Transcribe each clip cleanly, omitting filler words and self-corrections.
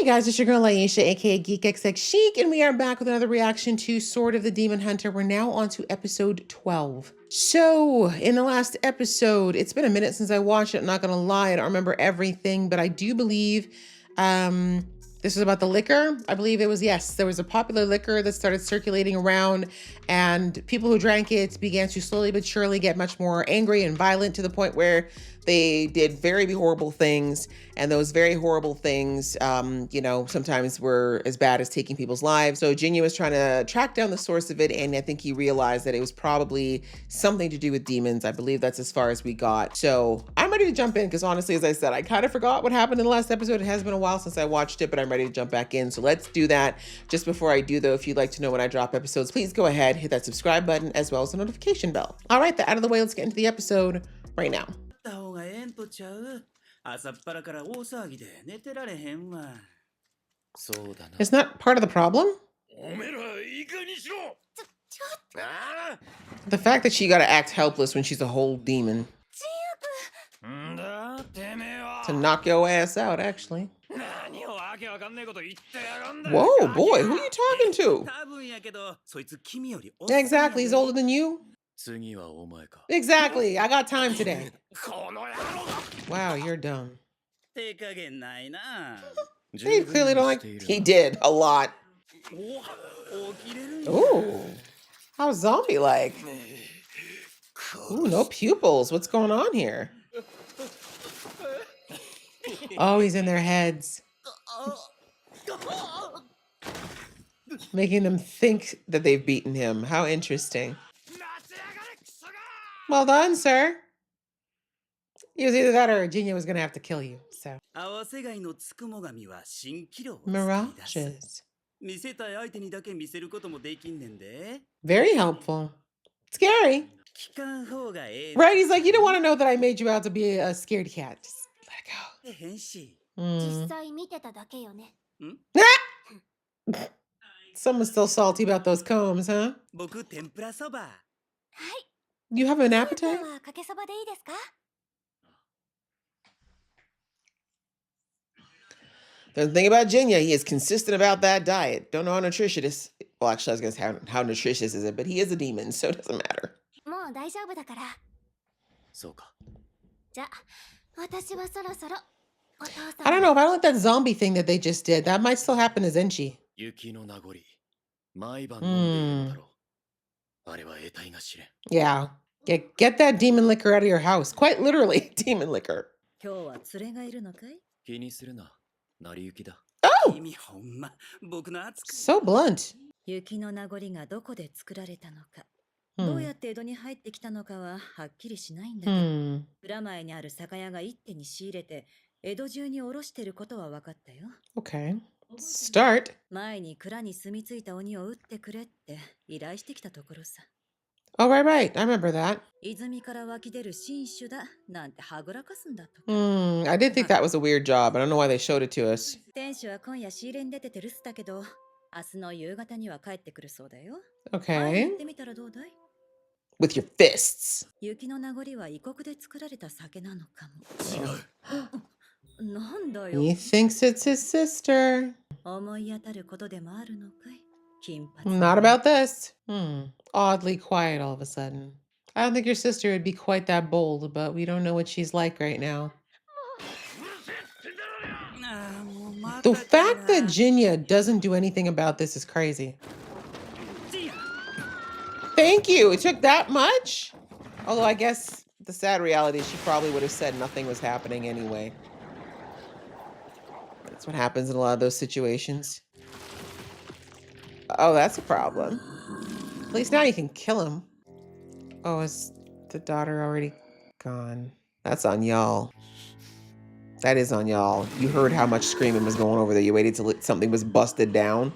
Hey guys, it's your girl Aisha, aka Geek XX Chic, and we are back with another reaction to Sword of the Demon Hunter. We're now on to episode 12. So, in the last episode, it's been a minute since I watched it, I'm not gonna lie, I don't remember everything, but I do believe this is about the liquor. I believe it was, yes, there was a popular liquor that started circulating around, and people who drank it began to slowly but surely get much more angry and violent to the point where they did very horrible things, and those very horrible things, sometimes were as bad as taking people's lives. So Jinya was trying to track down the source of it, and I think he realized that it was probably something to do with demons. I believe that's as far as we got. So I'm ready to jump in because honestly, as I said, I kind of forgot what happened in the last episode. It has been a while since I watched it, but I'm ready to jump back in. So let's do that. Just before I do though, if you'd like to know when I drop episodes, please go ahead, hit that subscribe button as well as the notification bell. All right, that out of the way, let's get into the episode right now. Isn't that part of the problem? The fact that she gotta act helpless when she's a whole demon. To knock your ass out, actually. Whoa, boy, who are you talking to? Exactly, he's older than you. Exactly, I got time today. Wow, you're dumb. They clearly don't like. He did a lot. Ooh, how's zombie like? Ooh, no pupils. What's going on here? Oh, he's in their heads, making them think that they've beaten him. How interesting. Well done, sir. It was either that or Jinya was going to have to kill you, so. Mirages. Very helpful. Scary. Right? He's like, you don't want to know that I made you out to be a scaredy cat. Just let it go. Someone's still salty about those combs, huh? You have an appetite? The thing about Jinya, he is consistent about that diet. Don't know how nutritious. Well, actually, I was going to say how nutritious is it, but he is a demon, so it doesn't matter. I don't know if I don't like that zombie thing that they just did. That might still happen to Zenshi. Yeah. Get that demon liquor out of your house. Quite literally, demon liquor. Oh! So blunt. Okay. Start. Oh, right. I remember that. I did think that was a weird job. I don't know why they showed it to us. Okay. With your fists. He thinks it's his sister. Not about this. Oddly quiet all of a sudden. I don't think your sister would be quite that bold, but we don't know what she's like right now. The fact that Jinya doesn't do anything about this is crazy. Thank you. It took that much? Although I guess the sad reality is she probably would have said nothing was happening anyway. That's what happens in a lot of those situations. Oh, that's a problem. At least now you can kill him. Oh, is the daughter already gone? That's on y'all. That is on y'all. You heard how much screaming was going over there. You waited till something was busted down.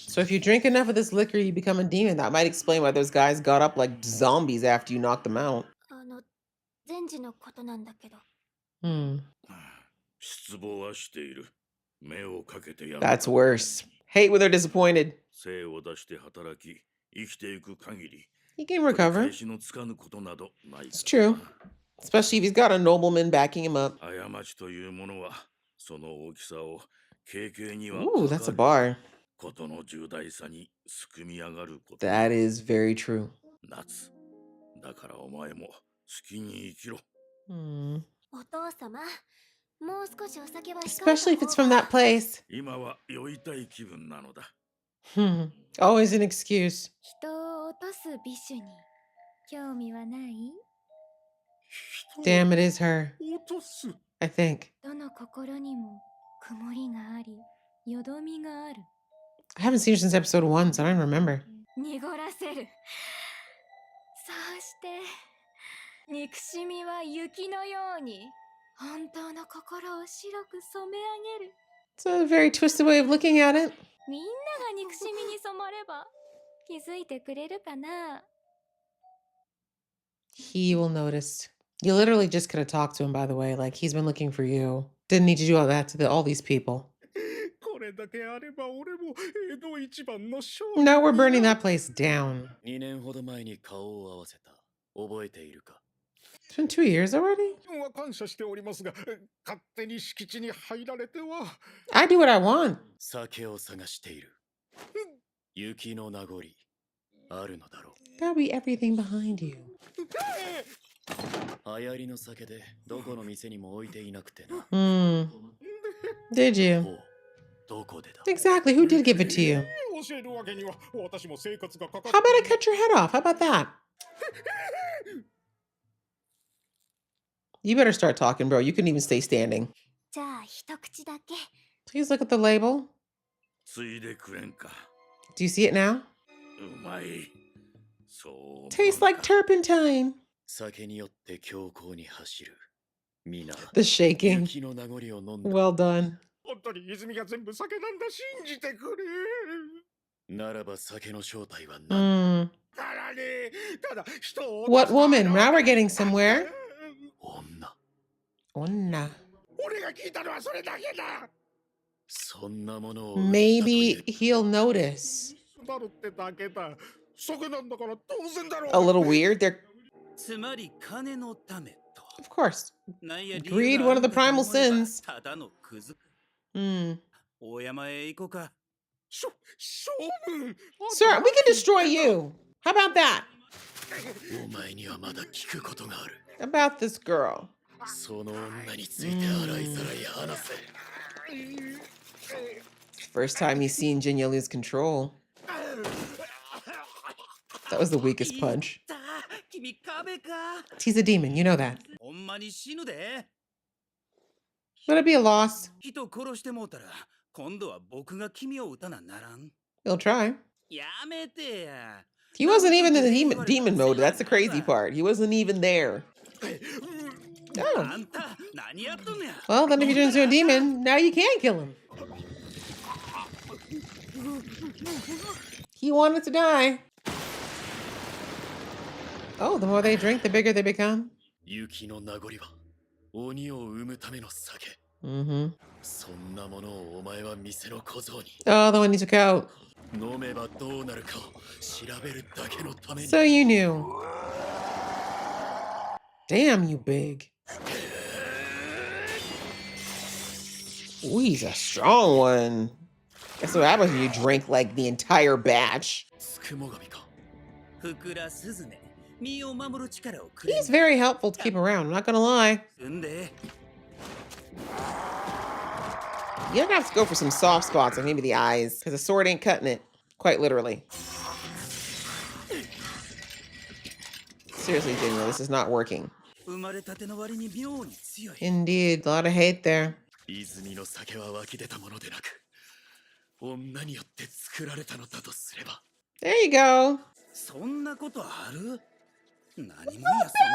So if you drink enough of this liquor, you become a demon. That might explain why those guys got up like zombies after you knocked them out. That's worse. Hate when they're disappointed. He can recover. It's true. Especially if he's got a nobleman backing him up. 過ちというものはその大きさを軽々には Ooh, か that's か a る bar. ことの重大さにすくみ上がること That is very true. 夏だからお前も好きに生きろ Hmm. お父様、もう少しお酒は控えた Especially if it's 方 from が that place. 今は酔いたい気分なのだ Hmm. Always an excuse. 人を落とす美酒に興味はない？ Damn, it is her. 落とす I think. どの心にも曇りがあり、よどみがある。 I haven't seen her since episode 1, so I don't remember. 濁らせる。そうして憎しみは雪のように本当の心を白く染め上げる。 It's a very twisted way of looking at it. みんなが憎しみに染まれば気づいてくれるかな。 He will notice. You literally just could have talked to him, by the way. Like, he's been looking for you. Didn't need to do all that to all these people. これだけあれば俺も江戸一番の将 Now we're burning that place down. 2年ほど前に顔を合わせた。覚えているか？ It's been 2 years already? は感謝しておりますが勝手に敷地に入られては I do what I want. 酒を探している。雪の名残あるのだろ That'll be everything behind you. う。流行りの酒でどこの店にも置いていなくてな。 Hmm. Did you? ほう、どこでだ？ Exactly. Who did give it to you? 教えるわけには私も生活がかか How about I cut your head off? How about that? You better start talking, bro. You couldn't even stay standing. じゃあ一口だけ。 Please look at the label. ついでくれんか Do you see it now? うまいそう Tastes like turpentine. 酒によって強行に走る。皆、 The shaking. 雪の名残を飲んだ。 Well done. 本当に泉が全部酒なんだ信じてくれならば酒の正体は何？ Hmm. からねただ人を What woman? Now we're getting somewhere. 女。 Onna. 俺が聞いたのはそれだけだそんなものを売ったという Maybe he'll notice. なるってだけだ酒なんだから当然だろ A little weird. They're, つまり金のためと。 of course. なんや Greed, one of the primal sins. ただのクズか。 Hmm. 大山へ行こうか。将軍 Sir, we can destroy you. How about that? お前にはまだ聞くことがある。 About this girl. その女について洗いざらい話せ。 First time he's seen Jinya lose control. That was the weakest punch. た君壁か。 He's a demon, you know that. ほんまに死ぬで。 Would it be a loss? 人殺してもうたら、今度は僕が君を撃たなならん。 He'll try. やめてや。 He wasn't even in the demon mode. That's the crazy part. He wasn't even there. Oh. あんた、何やっとんねや。 Well, then if he turns into a demon, now you can kill him. He wanted to die. Oh, the more they drink, the bigger they become. 雪の名残は鬼を生むための酒。 Mm-hmm. そんなものをお前は店の小僧に Oh, the one he took out. 飲めばどうなるかを調べるだけのために。 So you knew. Damn, you big. Ooh, he's a strong one. Guess what happens when you drink like the entire batch? つくも神か。ふくらすずね、身を守る力をくれ He's very helpful to keep around, I'm not gonna lie. んで。 You're gonna have to go for some soft spots, like maybe the eyes, because the sword ain't cutting it. Quite literally. Seriously, Daniel, this is not working. 生まれたての割に妙に強い。 Indeed, a lot of hate there. 泉の酒は湧き出たものでなく、女によって作られたのだとすれば。 There you go. そんなことある？何もやそ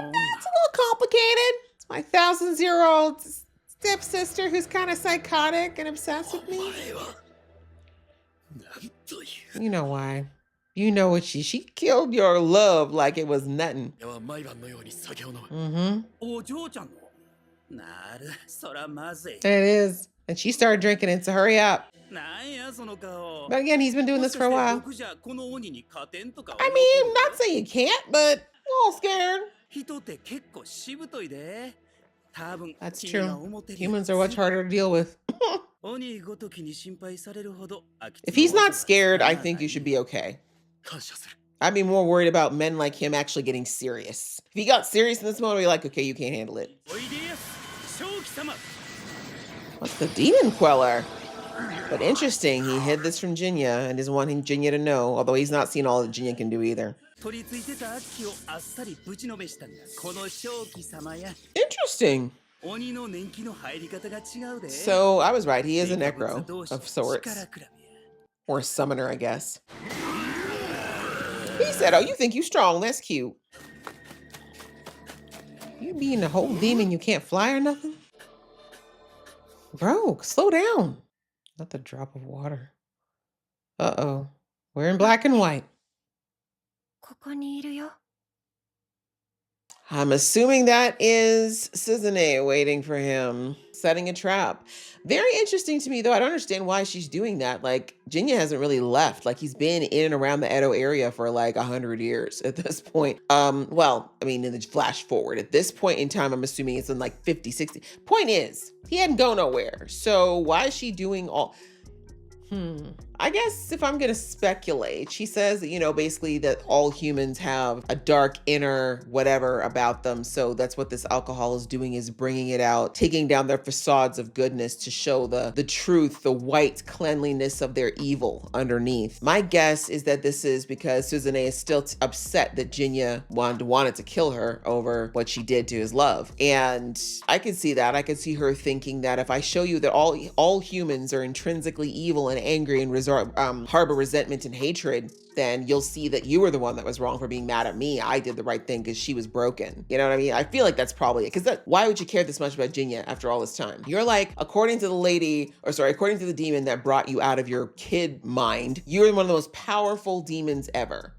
の It's a little complicated. It's my thousands-year-old stepsister who's kind of psychotic and obsessed with お me. 前はなんという You know why. You know what she killed your love like it was nothing. は毎晩のように酒を飲む。 Mm-hmm. お嬢ちゃんの。なる、そらまずい。 It is. And she started drinking it, so hurry up. なんやその顔。 But again, he's been doing this for a while. 僕じゃこの鬼に勝てんとか。 I mean, not saying you can't, but a little scared. 人って結構しぶといで。多分 That's 君が true. 思ってる Humans are much harder to deal with. 鬼ごときに心配されるほど飽き If つの he's 技 not は scared, I 使わ think な you い should be okay. 感謝する。 I'd be more worried about men like him actually getting serious. If he got serious in this moment, I'd be like, okay, you can't handle it. おいでやす正気様 What's the demon queller? But interesting, he hid this from Jinya and is wanting Jinya to know, although he's not seen all that Jinya can do either. 取り付いてた悪鬼をあっさりぶちのめしたんだこの正気様や Interesting. 鬼の年季の入り方が違うで So I was right, he is a 添加物 necro 同士 of 力 sorts. 比べや Or a summoner, I guess. He said, oh, you think you strong, that's cute. You being a whole demon, you can't fly or nothing? Bro, slow down. Not the drop of water. Uh-oh. We're in black and white. ここにいるよ。 I'm assuming that is Suzune waiting for him, setting a trap. Very interesting to me, though. I don't understand why she's doing that. Like, Jinya hasn't really left. Like, he's been in and around the Edo area for like 100 years at this point. Well, I mean, in the flash forward, at this point in time, I'm assuming it's in like 50, 60. Point is, he hadn't gone nowhere. So why is she doing all... I guess if I'm going to speculate, she says that, you know, basically that all humans have a dark inner whatever about them. So that's what this alcohol is doing, is bringing it out, taking down their facades of goodness to show the truth, the white cleanliness of their evil underneath. My guess is that this is because Suzune is still upset that Jinya wanted to kill her over what she did to his love. And I could see that. I could see her thinking that if I show you that all humans are intrinsically evil and angry and harbor resentment and hatred, then you'll see that you were the one that was wrong for being mad at me. I did the right thing because she was broken. You know what I mean? I feel like that's probably it. Because why would you care this much about Jinya after all this time? You're like, according to the demon that brought you out of your kid mind, you're one of the most powerful demons ever.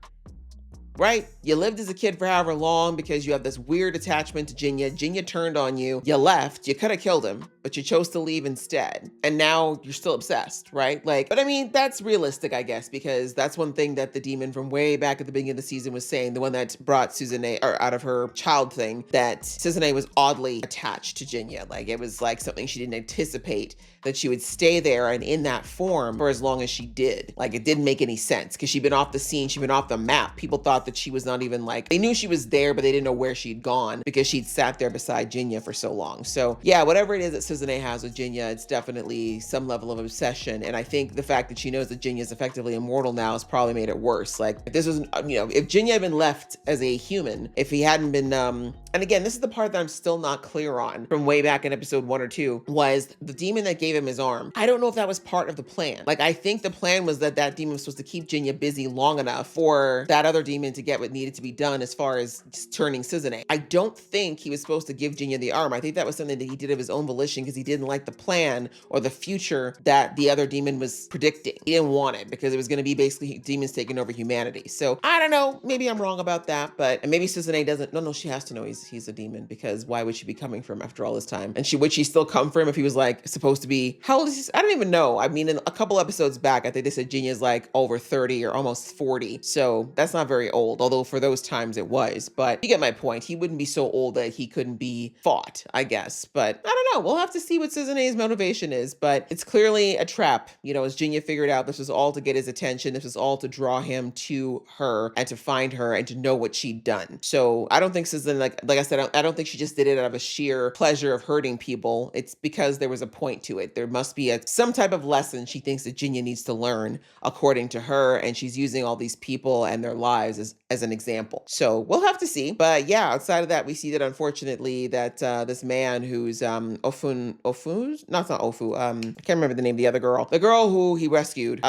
Right? You lived as a kid for however long because you have this weird attachment to Jinya. Jinya turned on you. You left. You could have killed him, but you chose to leave instead. And now you're still obsessed, right? Like, but I mean, that's realistic, I guess, because that's one thing that the demon from way back at the beginning of the season was saying, the one that brought Suzune, or out of her child thing, that Suzune was oddly attached to Jinya. Like, it was like something she didn't anticipate that she would stay there and in that form for as long as she did. Like, it didn't make any sense because she'd been off the scene, she'd been off the map. People thought that she was not even like, they knew she was there, but they didn't know where she'd gone because she'd sat there beside Jinya for so long. So yeah, whatever it is that Suzune has with Jinya, it's definitely some level of obsession. And I think the fact that she knows that Jinya is effectively immortal now has probably made it worse. Like, if this was, if Jinya had been left as a human, if he hadn't been, and again, this is the part that I'm still not clear on from way back in episode 1 or 2, was the demon that gave him his arm. I don't know if that was part of the plan. Like, I think the plan was that demon was supposed to keep Jinya busy long enough for that other demon to get what needed to be done as far as turning Suzune. I don't think he was supposed to give Jinya the arm. I think that was something that he did of his own volition because he didn't like the plan or the future that the other demon was predicting. He didn't want it because it was going to be basically demons taking over humanity. So I don't know. Maybe I'm wrong about that, and maybe Suzune doesn't. No, she has to know he's a demon, because why would she be coming for him after all this time? And would she still come for him if he was like supposed to be, how old is he? I don't even know. I mean, in a couple episodes back, I think they said Jinya's like over 30 or almost 40. So that's not very old, although for those times it was. But you get my point. He wouldn't be so old that he couldn't be fought, I guess. But I don't know. We'll have to see what Suzune's motivation is. But it's clearly a trap. As Jinya figured out, this was all to get his attention. This was all to draw him to her and to find her and to know what she'd done. So I don't think Suzune, like I said, I don't think she just did it out of a sheer pleasure of hurting people. It's because there was a point to it. There must be some type of lesson she thinks that Jinya needs to learn, according to her, and she's using all these people and their lives as an example. So we'll have to see. But yeah, outside of that, we see that unfortunately that this man who's Ofu, no, it's not Ofu. I can't remember the name of the other girl. The girl who he rescued.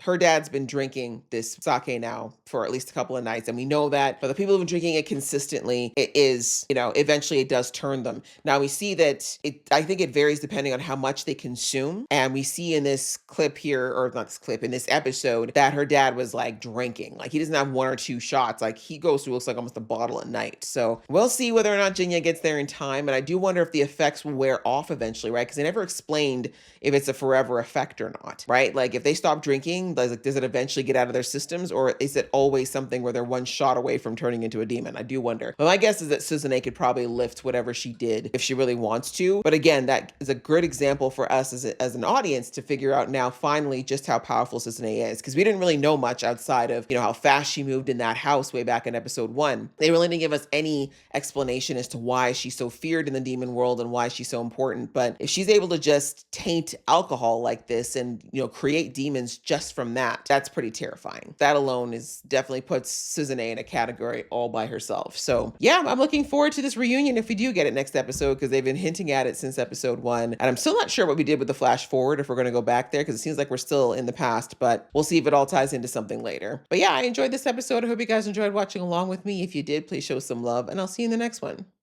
Her dad's been drinking this sake now for at least a couple of nights. And we know that for the people who've been drinking it consistently, it is, eventually it does turn them. Now we see that I think it varies depending on how much they consume. And we see in this clip here, or not this clip, in this episode, that her dad was like drinking. Like, he doesn't have 1 or 2 shots. Like, he goes through, looks like almost a bottle a night. So we'll see whether or not Jinya gets there in time. And I do wonder if the effects will wear off eventually, right? Because they never explained if it's a forever effect or not, right? Like, if they stop drinking, thing? Like, does it eventually get out of their systems, or is it always something where they're one shot away from turning into a demon? I do wonder. But my guess is that Suzune could probably lift whatever she did if she really wants to. But again, that is a good example for us as an audience to figure out now finally just how powerful Suzune is, because we didn't really know much outside of, how fast she moved in that house way back in episode 1. They really didn't give us any explanation as to why she's so feared in the demon world and why she's so important. But if she's able to just taint alcohol like this and, create demons just from that, that's pretty terrifying. That alone is definitely puts Suzune in a category all by herself. So yeah, I'm looking forward to this reunion if we do get it next episode, because they've been hinting at it since episode 1. And I'm still not sure what we did with the flash forward, if we're going to go back there, because it seems like we're still in the past, but we'll see if it all ties into something later. But yeah, I enjoyed this episode. I hope you guys enjoyed watching along with me. If you did, please show some love, and I'll see you in the next one.